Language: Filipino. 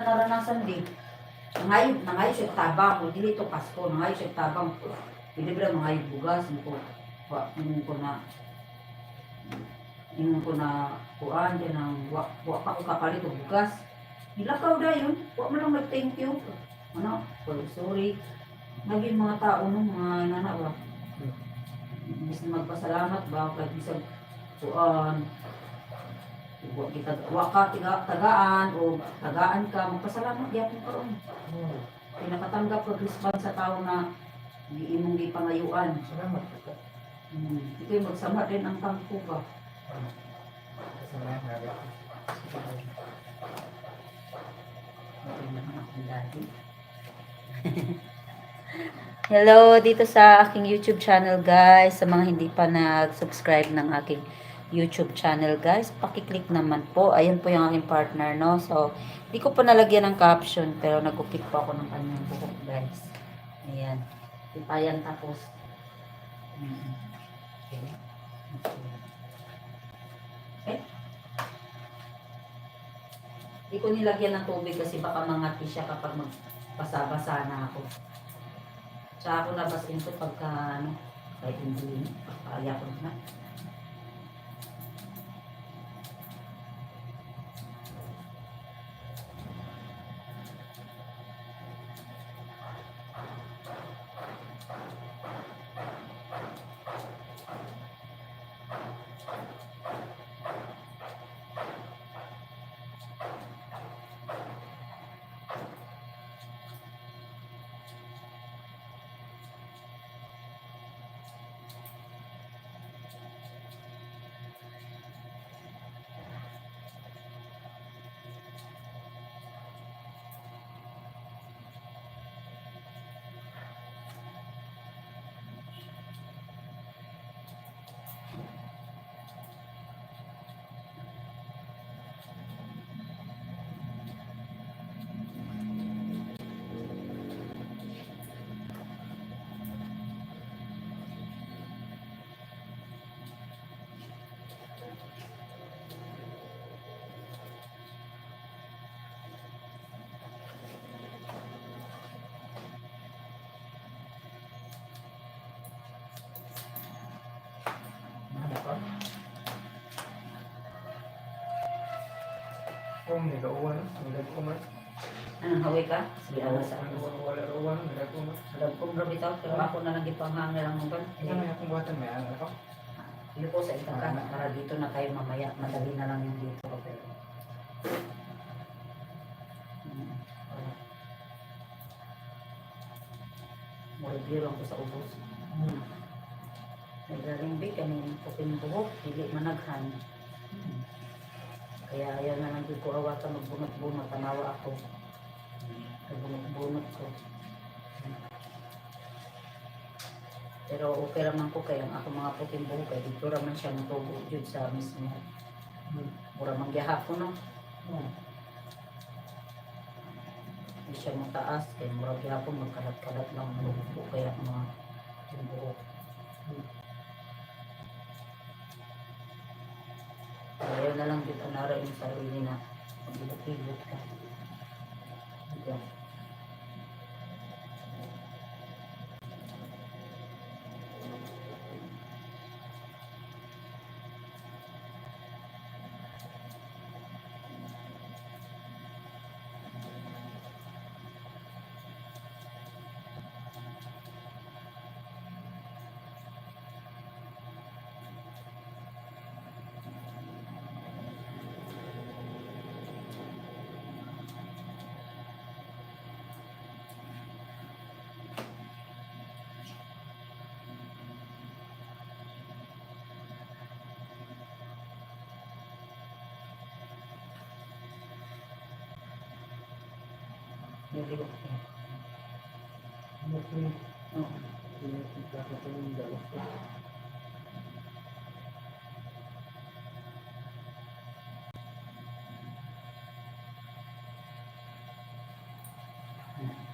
naranasan din. Nangayo siya tabang, o dili to Pasko, nangayo siya tabang. Pilibra mangayo bugas, ingon ko na kuan din ang wa pa ko kapalit og bugas. Nilakaw dayon, wa man lang nag-thank you. Ano, sorry. Naging mga tao no, mga nana ba. Imbis na magpasalamat ba kay bisag kuan wa ka tagaan o tagaan ka, magpasalamat gyapon karon. Pinakatanggap ko response sa tao na di imong gipangayuan. Salamat po. Ikaw magsama din ang tangko ba. Salamat. Hello dito sa aking YouTube channel guys. Sa mga hindi pa nag-subscribe ng aking YouTube channel guys, pakiclick naman po. Ayan po yung aking partner no. So, hindi ko po nalagyan ng caption pero nagupit po ako ng kanyang buhok guys. Ayan. Ipayan tapos. Okay. Hindi ko nilagyan ng tubig kasi baka mangati siya kapag magpasabasa na ako. Tsaka ako nabasin ito pagka ano, kahit hindi, pagkaya ko na. Kung nilauwan, nilagkuman. Anong hawi ka? Sige, ano sa Wala uwan, nilagkuman. alam kong grabe tao, pero ako na lang ipanghang na lang mo ba? Ano yung akong buhatan may ano ako? Iyo po sa itang ka, para dito na kayo mamaya, madali na lang yung dito. Pero, Moribiro ko sa ubos. Nagaling big, kanin puting buhok, hindi managhan. Kaya ayaw na lang ko awata magbunot-bunot, tanawa ako. Nagbunot-bunot ko. Pero okay naman ko kaya ang ako mga puting buhok, kaya dito naman siya natubo yun sa mismo. Mura mangyaha ko no. Hindi siya mataas, kaya mura gyapon magkalat-kalat lang ang buhok, kaya mga puting buhok. Ayaw na lang dito nara yung sarili na magbulot-bilot ka. Dito. Nililok niya. Oo. Hmm.